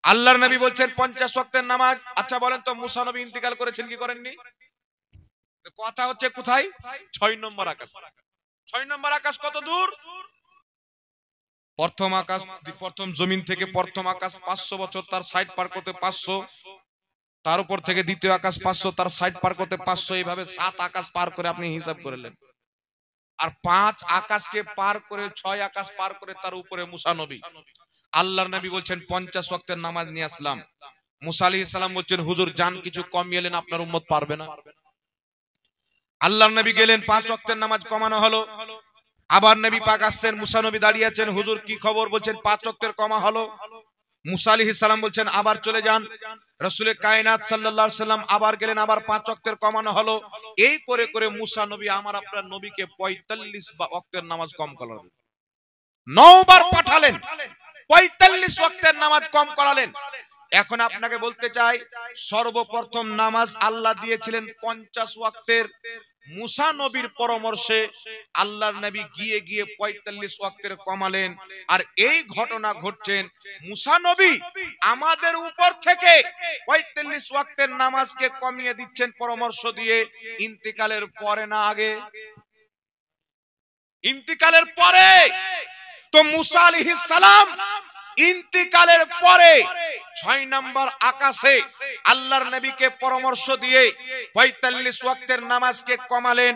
আল্লাহর নবী বলছেন 50 ওয়াক্তের নামাজ। আচ্ছা বলেন তো, মুসা নবী ইন্তিকাল করেছেন কি করেননি? কথা হচ্ছে কোথায়? 6 নম্বর আকাশ। 6 নম্বর আকাশ কত দূর? প্রথম আকাশ, প্রথম জমিন থেকে প্রথম আকাশ 500 বছর, তার সাইড পার করতে 500, তার উপর থেকে দ্বিতীয় আকাশ 500, তার সাইড পার করতে 500, এইভাবে 7 আকাশ পার করে আপনি হিসাব করলেন। আর 5 আকাশকে পার করে 6 আকাশ পার করে তার উপরে মুসা নবী। আল্লাহর নবী বলছেন 50 ওয়াক্তের নামাজ নিয়ে আসলাম। মুসা আলাইহিস সালাম বলছেন, হুজুর জান কিছু কমিয়ে এলেন, আপনার উম্মত পারবে না। আল্লাহর নবী গেলেন, 5 ওয়াক্তের নামাজ কমানো হলো। আবার নবী পাক আসছেন, মুসা নবী দাঁড়িয়ে আছেন, হুজুর কি খবর? বলছেন 5 ওয়াক্তের কমা হলো। মুসা আলাইহিস সালাম বলছেন, আবার চলে যান। রাসূলে কায়নাত সাল্লাল্লাহু আলাইহি সাল্লাম আবার গেলেন, আবার 5 ওয়াক্তের কমানো হলো। এই করে করে মুসা নবী আমার আপনার নবীকে 45 ওয়াক্তের নামাজ কম করালেন। 9 বার পাঠালেন, 45 ওয়াক্তের নামাজ কম করালেন। এখন আপনাকে বলতে চাই, সর্বপ্রথম নামাজ আল্লাহ দিয়েছিলেন 50 ওয়াক্তের। মুসা নবীর পরামর্শে আল্লাহর নবী গিয়ে গিয়ে 45 ওয়াক্তের কমালেন। আর এই ঘটনা ঘটছেন, মুসা নবী আমাদের উপর থেকে 45 ওয়াক্তের নামাজকে কমিয়ে দিচ্ছেন পরামর্শ দিয়ে, ইন্তিকালের পরে না আগে? ইন্তিকালের পরে। তো মুসা আলাইহিস সালাম ইন্তিকালের পরে 6 নম্বর আকাশে আল্লাহর নবীকে পরামর্শ দিয়ে 45 ওয়াক্তের নামাজকে কমালেন।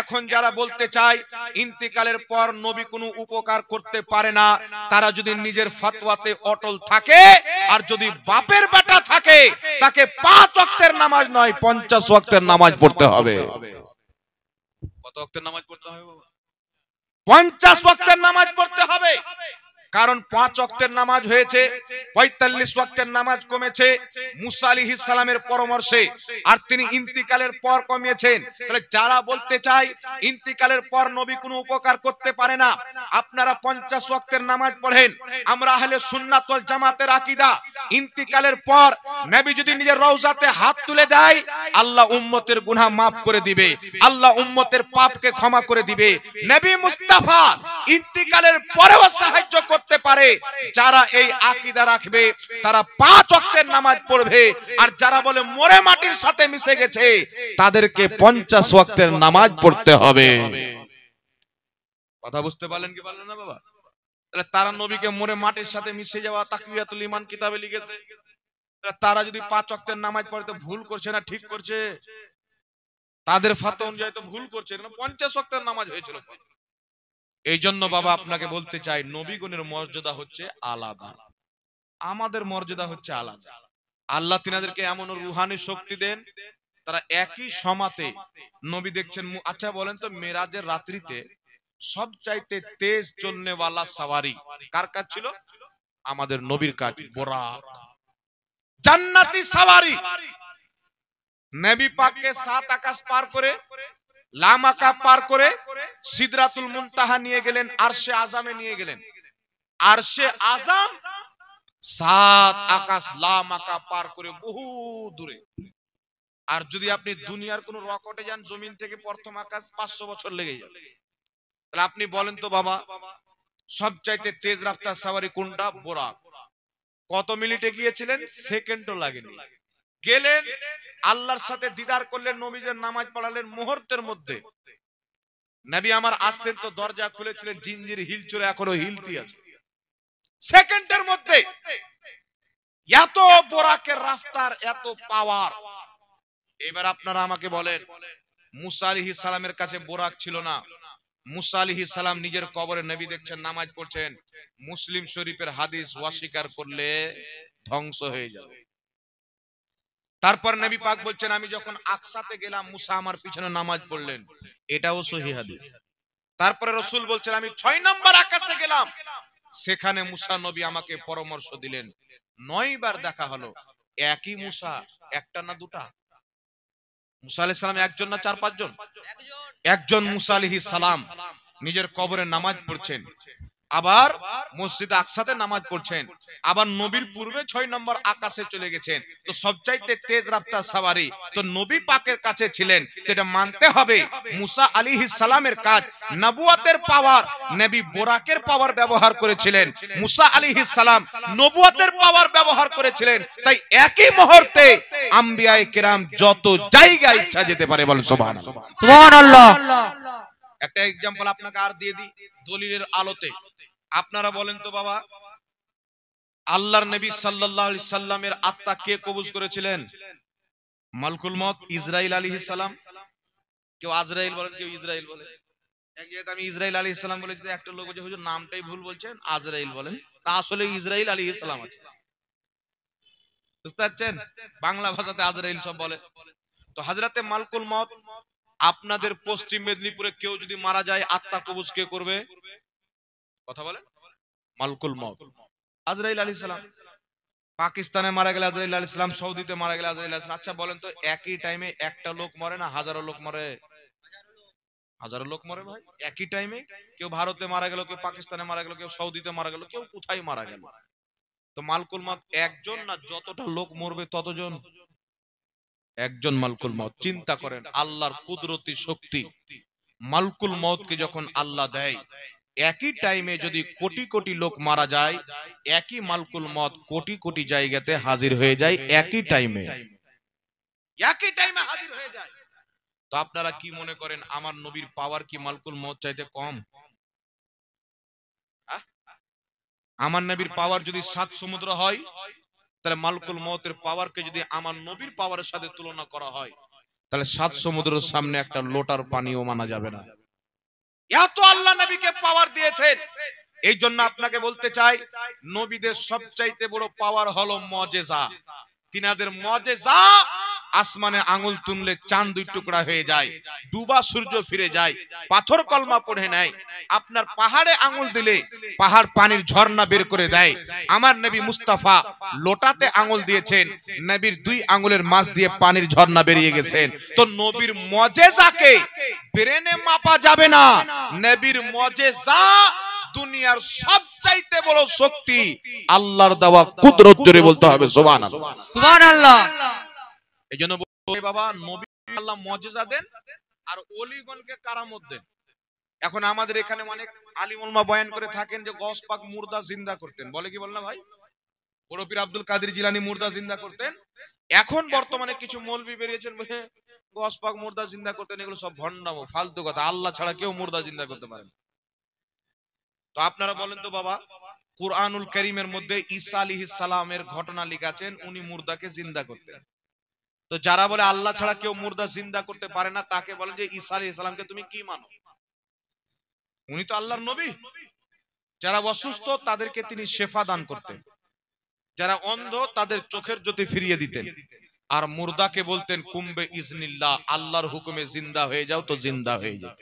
এখন যারা বলতে চায় ইন্তিকালের পর নবী কোনো উপকার করতে পারে না, তারা যদি নিজের ফতোয়াতে অটল থাকে, আর যদি বাপের বেটা থাকে, তাকে 5 ওয়াক্তের নামাজ নয় 50 ওয়াক্তের নামাজ পড়তে হবে। কত ওয়াক্তের নামাজ পড়তে হবে বাবা? 50 ওয়াক্তের নামাজ পড়তে হবে। কারণ 5 ওয়াক্তের নামাজ হয়েছে, 45 ওয়াক্তের নামাজ কমেছে মুসা আলাইহিস সালামের পরামর্শে, আর তিনি ইন্তিকালের পর কমিয়েছেন। তাহলে যারা বলতে চায় ইন্তিকালের পর নবী কোনো উপকার করতে পারে না, আপনারা 50 ওয়াক্তের নামাজ পড়েন। আমরা আহলে সুন্নাত ওয়াল জামাতের আকীদা, ইন্তিকালের পর নবী যদি নিজের রওজাতে হাত তুলে দেয়, আল্লাহ উম্মতের গুনাহ maaf করে দিবে, আল্লাহ উম্মতের পাপকে ক্ষমা করে দিবে। নবী মুস্তাফা ইন্তিকালের পরেও সাহায্য করতে পারে। যারা এই আকীদা রাখবে তারা 5 ওয়াক্তের নামাজ পড়বে, আর যারা বলে মরে মাটির সাথে মিশে গেছে তাদেরকে 50 ওয়াক্তের নামাজ পড়তে হবে। কথা বুঝতে পারলেন কি পারলেন না বাবা? তাহলে তারা নবীকে মরে মাটির সাথে মিশে যাওয়া তাকওয়াতুল ঈমান কিতাবে লিখেছে। তারা যদি 5 ওয়াক্তের নামাজ পড়ে তো ভুল করছে না ঠিক করছে? তাদের ফতোয়া অনুযায়ী তো ভুল করছে, 50 ওয়াক্তের নামাজ হয়েছিল। এই জন্য বাবা আপনাকে বলতে চাই, নবীগণের মর্যাদা হচ্ছে আলাদা, আমাদের মর্যাদা হচ্ছে আলাদা। আল্লাহ তিনাদেরকে এমন রুহানি শক্তি দেন, তারা একই সমাতে নবী দেখছেন। আচ্ছা বলেন তো, মেরাজের রাত্রিতে সবচাইতে তেজ চলনেওয়ালা সাওয়ারি কার কাজ ছিল? আমাদের নবীর কাজ, বুরাক, জান্নাতি সাওয়ারি। নবী পাককে 7 আকাশ পার করে, লামাকা পার করে, সিদরাতুল মুনতাহা নিয়ে গেলেন, আরশে আযামে নিয়ে গেলেন। আরশে আযাম 7 আকাশ লামাকা পার করে বহু দূরে। আর যদি আপনি দুনিয়ার কোন রকেটে যান, জমিন থেকে প্রথম আকাশ 500 বছর লেগে যাবে। তাহলে আপনি বলেন তো বাবা, সবচাইতে তেজ রাফতার সাওয়ারি কোনটা? বুরাক। কত মিনিটে গিয়েছিলেন? সেকেন্ডও লাগেনি। গেলেন, আল্লাহর সাথে দিদার করলেন, নবীজের নামাজ পড়ালেন মুহূর্তের মধ্যে। নবী আমার আসছেন তো দরজা খুলেছিলেন, জিঞ্জির হিল চলে এখনো হিলতি আছে সেকেন্ডের মধ্যে। এত বোরাকের রাফতার, এত পাওয়ার। এবার আপনারা আমাকে বলেন, মুসা আলাইহিস সালামের কাছে বোরাক ছিল না। মুসা আলাইহিস সালাম নিজের কবরে নবী দেখছেন, নামাজ পড়ছেন। মুসলিম শরীফের হাদিস অস্বীকার করলে ধ্বংস হয়ে যাবে। তারপর নবী পাক বলছেন, আমি যখন আকসাতে গেলাম মুসা আমার পিছনে নামাজ পড়লেন, এটাও সহিহ হাদিস। তারপরে রাসূল বলছেন, আমি 6 নম্বর আকাশে গেলাম, সেখানে মুসা নবী আমাকে পরামর্শ দিলেন। 9 বার দেখা হলো। একই মুসা, একটা না দুটা? মুসা আলাইহিস সালাম একজন না 4-5 জন? একজন মুসা আলাইহিস সালাম নিজের কবরে নামাজ পড়ছেন, আবার মসজিদ আকসাতে নামাজ পড়ছেন, আবার নবীর পূর্বে 6 নম্বর আকাশে চলে গেছেন। তো সবচাইতে তেজ রাফতার সাওয়ারি তো নবী পাকের কাছে ছিলেন। তো এটা মানতে হবে মুসা আলাইহিস সালামের কাজ, নবুয়তের পাওয়ার। নবী বোরাকের পাওয়ার ব্যবহার করেছিলেন, মুসা আলাইহিস সালাম নবুয়তের পাওয়ার ব্যবহার করেছিলেন। তাই একই মুহূর্তে আম্বিয়ায়ে কেরাম যত জায়গায় ইচ্ছা যেতে পারে। বলেন সুবহানাল্লাহ। সুবহানাল্লাহ। একটা एग्जांपल আপনাকে আর দিয়ে দিই দলিলের আলোতে। আপনারা বলেন তো বাবা, আল্লাহর নবী সাল্লাল্লাহু আলাইহি সাল্লামের আত্মা কে কবজ করেছিলেন? মালকুল মউত ইসরাইল আলাইহিস সালাম। কেউ আজরাইল বলেন, কেউ ইসরাইল বলে। এক জায়গায় আমি ইসরাইল আলাইহিস সালাম বলেছি, একটা লোক বলছে হুজুর নামটাই ভুল বলছেন, আজরাইল বলেন। তা আসলে ইসরাইল আলাইহিস সালাম আছে। বুঝতে পারছেন? বাংলা ভাষাতে আজরাইল সব বলে। তো হযরতে মালকুল মউত, আপনাদের পশ্চিম মেদিনীপুরে কেউ যদি মারা যায়, আত্মা কবজ কে করবে? কথা বলেন। মালকুল মউত আজরাইল আলাইহিস সালাম। পাকিস্তানে মারা গেলে আজরাইল আলাইহিস সালাম, সৌদিতে মারা গেলে আজরাইল আলাইহিস সালাম। আচ্ছা বলেন তো, একই টাইমে একটা লোক মরে না হাজারো লোক মরে? হাজারো লোক মরে ভাই একই টাইমে। কেউ ভারতে মারা গেল, কেউ পাকিস্তানে মারা গেল, কেউ সৌদিতে মারা গেল, কেউ কোথায় মারা গেল। তো মালকুল মউত একজন না যতটা লোক মরবে ততজন? একজন মালকুল মউত। চিন্তা করেন আল্লাহর কুদরতি শক্তি। মালকুল মউতকে যখন আল্লাহ দেয়, একই টাইমে যদি কোটি কোটি লোক মারা যায়, একই মালকুল মউত কোটি কোটি জায়গাতে হাজির হয়ে যায় একই টাইমে, একই টাইমে হাজির হয়ে যায়। তো আপনারা কি মনে করেন আমার নবীর পাওয়ার কি মালকুল মউত চাইতে কম? আমার নবীর পাওয়ার যদি 7 সমুদ্র হয়, তাহলে মালকুল মউতের পাওয়ারকে যদি আমার নবীর পাওয়ারের সাথে তুলনা করা হয়, তাহলে 7 সমুদ্রের সামনে একটা লোটার পানিও মানা যাবে না। এত আল্লাহ নবীকে পাওয়ার দিয়েছেন। এই জন্য আপনাকে বলতে চাই, নবীদের সবচাইতে বড় পাওয়ার হলো মুজিজা। তিনাদের মুজিজা, আসমানে আঙ্গুল তুললে চাঁদ 2 টুকরা হয়ে যায়, ডুবা সূর্য ফিরে যায়, পাথর কলমা পড়ে নেয়, আপনার পাহাড়ে আঙ্গুল দিলে পাহাড় পানির ঝর্ণা বের করে দেয়। আমার নবী মুস্তাফা লোটাতে আঙ্গুল দিয়েছেন, নবীর 2 আঙ্গুলের মাঝ দিয়ে পানির ঝর্ণা বেরিয়ে গেছেন। তো নবীর মুজিজাকে ব্রেনে মাপা যাবে না। নবীর মুজিজা দুনিয়ার সবচাইতে বড় শক্তি, আল্লাহর দেওয়া কুদরত। জোরে বলতে হবে সুবহানাল্লাহ, সুবহানাল্লাহ। এইজন্য বলি বাবা, নবী আল্লাহ মুজিজা দেন আর ওলিগণকে কারামত দেন। এখন আমাদের এখানে অনেক আলিম উলামা বয়ান করে থাকেন যে গওস পাক মুর্দা জিন্দা করতেন, বলে কি বল না ভাই? বড় পীর আব্দুল কাদের জিলানী মুর্দা জিন্দা করতেন। এখন বর্তমানে কিছু মৌলবি বেরিয়েছেন বলে গওস পাক মুর্দা জিন্দা করতেন। এগুলো সব ভণ্ডামো, ফালতু কথা। আল্লাহ ছাড়া কেউ মুর্দা জিন্দা করতে পারে না। তো আপনারা বলেন তো বাবা, কুরআনুল কারীমের মধ্যে ঈসা আলাইহিস সালামের ঘটনা লিখেছেন, উনি মুর্দাকে জিন্দা করতেন। তো যারা বলে আল্লাহ ছাড়া কেউ মুর্দা জিন্দা করতে পারে না, তাকে বলেন যে ঈসা আলাইহিস সালামকে তুমি কি মানো? উনি তো আল্লাহর নবী। যারা অসুস্থ তাদেরকে তিনি শেফা দান করতেন, যারা অন্ধ তাদের চোখের জ্যোতি ফিরিয়ে দিতেন, আর মুর্দাকে বলতেন কুম্বে ইজনিল্লাহ, আল্লাহর হুকুমে জিন্দা হয়ে যাও, তো জিন্দা হয়ে যেত।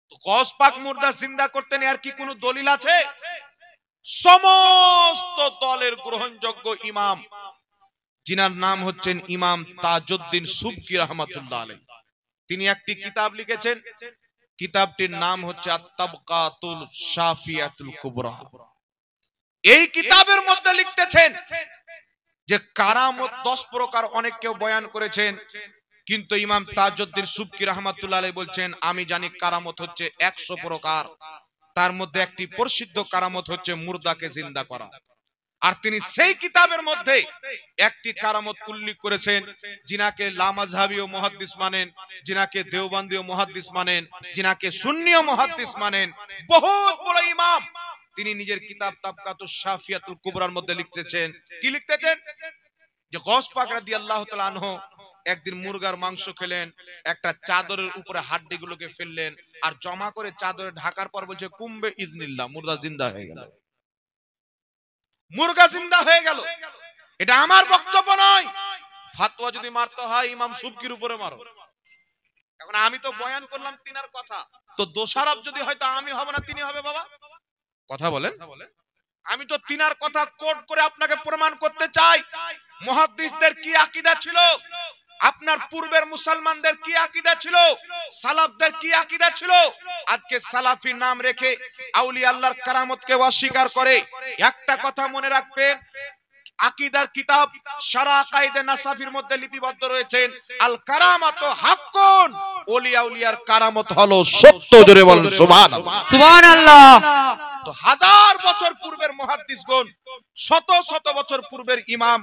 তো গওস পাক মুর্দা জিন্দা করতেন, আর কি কোনো দলিল আছে? সমস্ত দলের গ্রহণযোগ্য ইমাম, যিনার নাম হচ্ছেন ইমাম তাজউদ্দিন সুবকি রাহমাতুল্লাহ আলাইহি, তিনি একটি কিতাব লিখেছেন। কিতাবটির নাম হচ্ছে আত-তাবকাতুল শাফিয়াতুল কুবরা। এই কিতাবের মধ্যে লিখতেছেন যে কারামত 10 প্রকার। অনেক কেউ বয়ান করেছেন, কিন্তু ইমাম তাজউদ্দিন সুবকি রাহমাতুল্লাহ আলাইহি বলছেন আমি জানি কারামত হচ্ছে 100 প্রকার। তার মধ্যে একটি প্রসিদ্ধ কারামত হচ্ছে মুর্দাকে জিন্দা করা। আর তিনি সেই কিতাবের মধ্যে একটি কারামত উল্লেখ করেছেন, যিনাকে লামাযহাবীয় মুহাদ্দিস মানেন, যিনাকে দেওবন্দীয় মুহাদ্দিস মানেন, যিনাকে সুন্নিয় মুহাদ্দিস মানেন, বহুত বড় ইমাম, তিনি নিজের কিতাব তাবকাতুশ শাফিয়াতুল কুবরার মধ্যে লিখতেছেন। কি লিখতেছেন? যে গওস পাক রাদিয়াল্লাহু তাআলা আনহু একদিন মুরগার মাংস খেলেন, একটা চাদরের উপরে হাড্ডিগুলোকে ফেললেন, আর জমা করে চাদরে ঢাকার পর বলছে কুম্বে ইজনিল্লাহ, মুর্দা জিন্দা হয়ে গেল, মুরগা জিন্দা হয়ে গেল। এটা আমার বক্তব্য নয়। ফাতোয়া যদি মারতে হয় ইমাম সুবকির উপরে মারো। এখন আমি তো বয়ান করলাম তিনার কথা, তো দোষারোপ যদি হয় তো আমি হব না তিনি হবে বাবা? কথা বলেন। আমি তো তিনার কথা কোট করে আপনাকে প্রমাণ করতে চাই মুহাদ্দিসদের কি আকীদা ছিল, আপনার পূর্বের মুসলমানদের কি আকীদা ছিল, সালাফদের কি আকীদা ছিল। আজকে সালাফি নাম রেখে আউলিয়া আল্লাহর কারামতকে অস্বীকার করে। একটা কথা মনে রাখবেন, আকীদার কিতাব শারা কায়েদে নাসাফির মধ্যে লিপিবদ্ধ রয়েছেন, আল কারামাতু হাক্কুন, ওলিয়া উলিয়ার কারামত হলো সত্য। জোরে বলেন সুবহানাল্লাহ, সুবহানাল্লাহ। তো হাজার বছর পূর্বের মুহাদ্দিসগণ, শত শত বছর পূর্বের ইমাম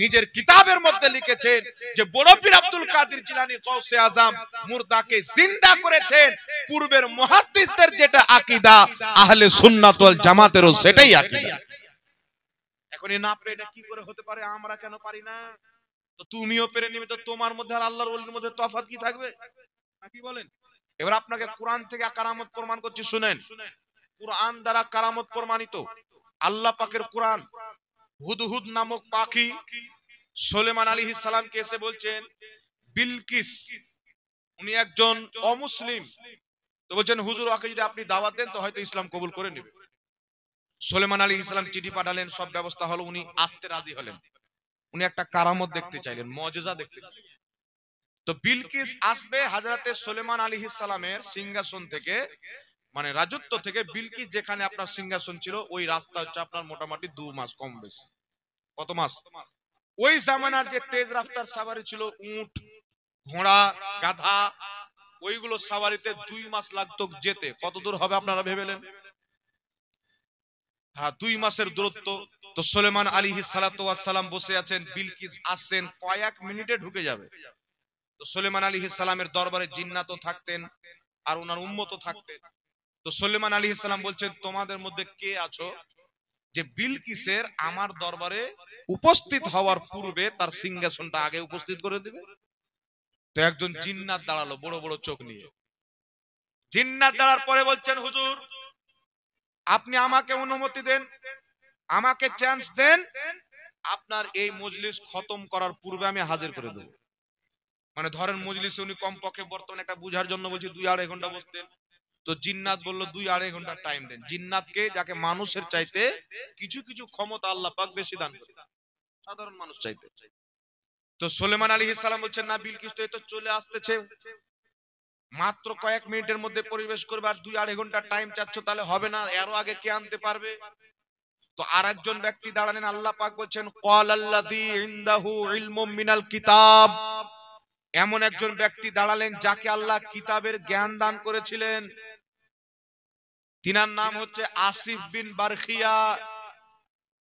নিজের কিতাবের মধ্যে লিখেছেন যে বড় পীর আব্দুল কাদের জিলানী গৌসে আজম মুর্দাকে জিন্দা করেছেন। পূর্বের মুহাদ্দিসদের যেটা আকীদা, আহলে সুন্নাত ওয়াল জামাতেরও সেটাই আকীদা। এখন এই না পেরে এটা কি করে হতে পারে, আমরা কেন পারি না? তো তুমিও পেরে নিবে, তো তোমার মধ্যে আর আল্লাহর ওলির মধ্যে তফাৎ কি থাকবে? কি বলেন? এবার আপনাকে কোরআন থেকে কারামত প্রমাণ করছি, শুনেন। কুরআন দ্বারা কারামত প্রমাণিত। আল্লাহ পাকের কোরআন, হুদহুদ নামক পাখি সুলেমান আলাইহিস সালামকে এসে বলছেন বিলকিস, উনি একজন অমুসলিম, তো বলছেন হুজুর ওকে যদি আপনি দাওয়াত দেন তো হয়তো ইসলাম কবুল করে নেবে। সুলেমান আলাইহিস সালাম চিঠি পাঠালেন, সব ব্যবস্থা হলো, উনি আসতে রাজি হলেন। উনি একটা কারামত দেখতে চাইলেন, মুজিজা দেখতে চাইলেন। তো বিলকিস আসবে হযরতে সুলেমান আলাইহিস সালামের সিংহাসন থেকে মানে রাজত্ব থেকে বিলকিস যেখানে আপনার সিংহাসন ছিল ওই রাস্তা হচ্ছে আপনার মোটামুটি 2 মাস কম বেশি। কত মাস? ওই জামানার যে তেজ রাফতার সাওয়ারি ছিল, উট, ঘোড়া, গাধা, ওইগুলো সাওয়ারিতে 2 মাস লাগতো যেতে। কত দূর হবে আপনারা ভেবেলেন? হ্যাঁ, 2 মাসের দূরত্ব। তো সুলেমান আলাইহিস সালাতু ওয়াস সালাম বসে আছেন, বিলকিস আসছেন, কয়েক মিনিটে ঢুকে যাবে। তো সুলেমান আলাইহিস সালামের দরবারে জিন্নাতও থাকতেন আর ওনার উম্মতও থাকতেন। তো সুলেমান আলাইহিস সালাম বলছেন, তোমাদের মধ্যে কে আছো যে বিলকিসের আমার দরবারে উপস্থিত হওয়ার পূর্বে তার সিংহাসনটা আগে উপস্থিত করে দিবে? তো একজন জিন্নাত দাঁড়ালো বড় বড় চোখ নিয়ে। জিন্নাত দাঁড়ার পরে বলছেন, হুজুর আপনি আমাকে অনুমতি দেন, আমাকে চান্স দেন, আপনার এই মজলিস খতম করার পূর্বে আমি হাজির করে দেব। মানে ধরেন মজলিসে উনি কমপক্ষে বর্তমানে একটা বুঝার জন্য বলছি 2-2.5 ঘন্টা বসতেন। তো জিন্নাত বলল 2-2.5 ঘন্টা টাইম দেন। জিন্নাতকে, যাকে মানুষের চাইতে কিছু কিছু ক্ষমতা আল্লাহ পাক বেশি দান করে সাধারণ মানুষ চাইতে। তো সুলেমান আলাইহিস সালাম বলছেন, না বিলকিস তো এই তো চলে আসতেছে, মাত্র কয়েক মিনিটের মধ্যে পরিবেশ করবে, আর 2-2.5 ঘন্টা টাইম চাচ্ছ, তাহলে হবে না, এরও আগে কে আনতে পারবে? তো আরেকজন ব্যক্তি দাঁড়ালেন, আল্লাহ পাক বলছেন ক্বালাল্লাযী ইনদাহু ইলমুম মিনাল কিতাব, এমন একজন ব্যক্তি দাঁড়ালেন যাকে আল্লাহ কিতাবের জ্ঞান দান করেছিলেন। তিনার নাম হচ্ছে আসিফ বিন বারখিয়া।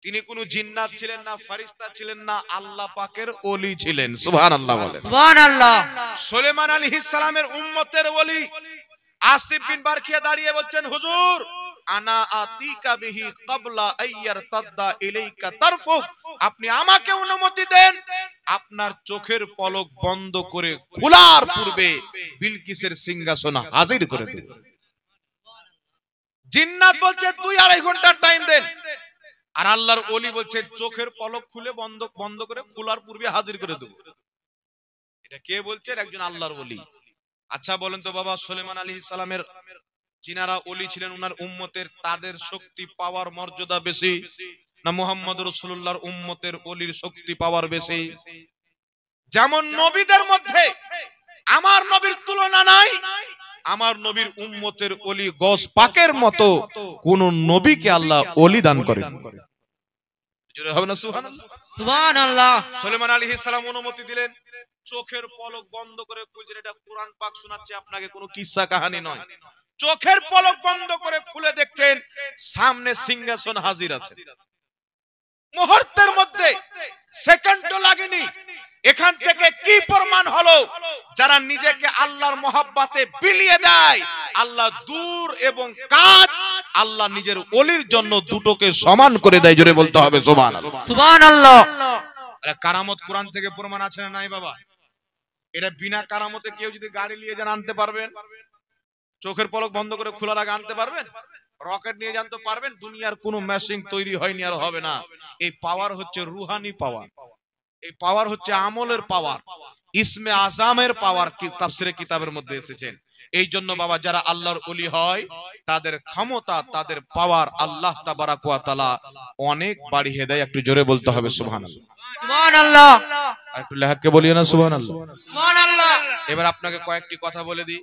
তিনি কোনো জিন্নাত ছিলেন না, ফেরেশতা ছিলেন না, আল্লাহ পাকের ওলি ছিলেন। সুবহানাল্লাহ বলেন। সুবহানাল্লাহ। সুলেমান আলাইহিস সালামের উম্মতের ওলি আসিফ বিন বারখিয়া দাঁড়িয়ে বলছেন, হুজুর আনা আতিকা বিহি ক্বাবলা আইয়ারতাদ্দা ইলাইকা তারফুক, আপনি আমাকে অনুমতি দেন, আপনার চোখের পলক বন্ধ করে খোলার পূর্বে বিলকিসের সিংহাসন হাজির করে দেব। জিন্নাত বলছে 2-2.5 ঘন্টা টাইম দেন, আর আল্লাহর ওলি বলছে চোখের পলক খুলে বন্ধ করে খোলার পূর্বে হাজির করে দেব। এটা কে বলছেন? একজন আল্লাহর ওলি। আচ্ছা বলেন তো বাবা, সুলেমান আলাইহিস সালামের যিনারা ওলি ছিলেন উনার উম্মতের, তাদের শক্তি পাওয়ার মর্যাদা বেশি না মুহাম্মদ রাসূলুল্লাহর উম্মতের ওলির শক্তি পাওয়ার বেশি? যেমন নবীদের মধ্যে আমার নবীর তুলনা নাই, আমার নবীর উম্মতের ওলি গস পাকের মতো কোন নবীকে আল্লাহ ওলি দান করেন। জোরে হবে না সুবহানাল্লাহ? সুবহানাল্লাহ। সুলেমান আলাইহিস সালাম অনুমতি দিলেন, চোখের পলক বন্ধ করে খুলছেন। এটা কুরআন পাক শোনাচ্ছে আপনাকে, কোনো কিসসা কাহিনী নয়। চোখের পলক বন্ধ করে খুলে দেখছেন সামনে সিংহাসন হাজির আছে। মুহূর্তের মধ্যে, সেকেন্ডও লাগেনি। এখান থেকে কি প্রমাণ হলো? যারা নিজেকে আল্লাহর মহব্বতে বিলিয়ে দেয়, আল্লাহ দূর এবং কাছ, আল্লাহ নিজের ওলির জন্য দুটোকে সমান করে দেয়। জোরে বলতে হবে সুবহানাল্লাহ। সুবহানাল্লাহ। আরে কারামত কোরআন থেকে প্রমাণ আছে না নাই বাবা? এটা বিনা কারামতে কেউ যদি গাড়ি নিয়ে যান আনতে পারবেন? চোখের পলক বন্ধ করে খোলার আগে আনতে পারবেন? রকেট নিয়ে যান তো পারবেন? দুনিয়ার কোনো মেশিন তৈরি হয়নি আর হবে না। এই পাওয়ার হচ্ছে রুহানি পাওয়ার, এই পাওয়ার হচ্ছে আমলের পাওয়ার, ইসমে আযামের পাওয়ার। তাফসীরে কিতাবের মধ্যে এসেছেন। এই জন্য বাবা, যারা আল্লাহর ওলি হয় তাদের ক্ষমতা, তাদের পাওয়ার আল্লাহ তাবারাক ওয়া তাআলা অনেক বাড়িয়ে দেয়। একটু জোরে বলতে হবে সুবহানাল্লাহ। সুবহানাল্লাহ। আর একটু লেহাকে বলিয়ে না সুবহানাল্লাহ। সুবহানাল্লাহ। এবার আপনাকে কয়েকটি কথা বলে দিই।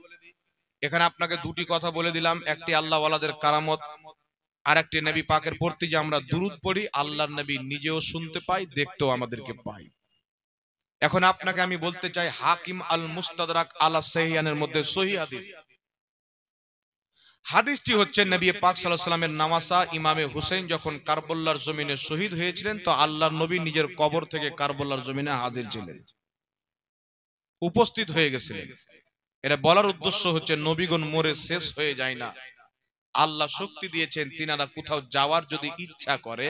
এখানে আপনাকে দুটি কথা বলে দিলাম, একটি আল্লাহ ওয়ালাদের কারামত, আর একটি নবী পাকের প্রতি যে আমরা দুরূদ পড়ি, আল্লাহর নবী নিজেও শুনতে পাই, দেখতেও আমাদেরকে পাই। এখন আপনাকে আমি বলতে চাই, হাকিম আল মুস্তাদরাক আলা সাহিহানের মধ্যে সহিহ হাদিস, হাদিসটি হচ্ছে নবী পাক সাল্লাল্লাহু আলাইহি ওয়াসাল্লামের নামাসা ইমামে হুসাইন যখন কারবালার জমিনে শহীদ হয়েছিলেন, তো আল্লাহর নবী নিজের কবর থেকে কারবালার জমিনে হাজির ছিলেন, উপস্থিত হয়ে গেছিলেন। এটা বলার উদ্দেশ্য হচ্ছে নবীগণ মরে শেষ হয়ে যায় না, আল্লাহ শক্তি দিয়েছেন, তিনারা কোথাও যাওয়ার যদি ইচ্ছা করে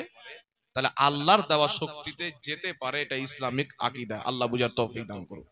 তাহলে আল্লাহর দেওয়া শক্তিতে যেতে পারে। এটা ইসলামিক আকীদা। আল্লাহ বুঝার তৌফিক দান করুন।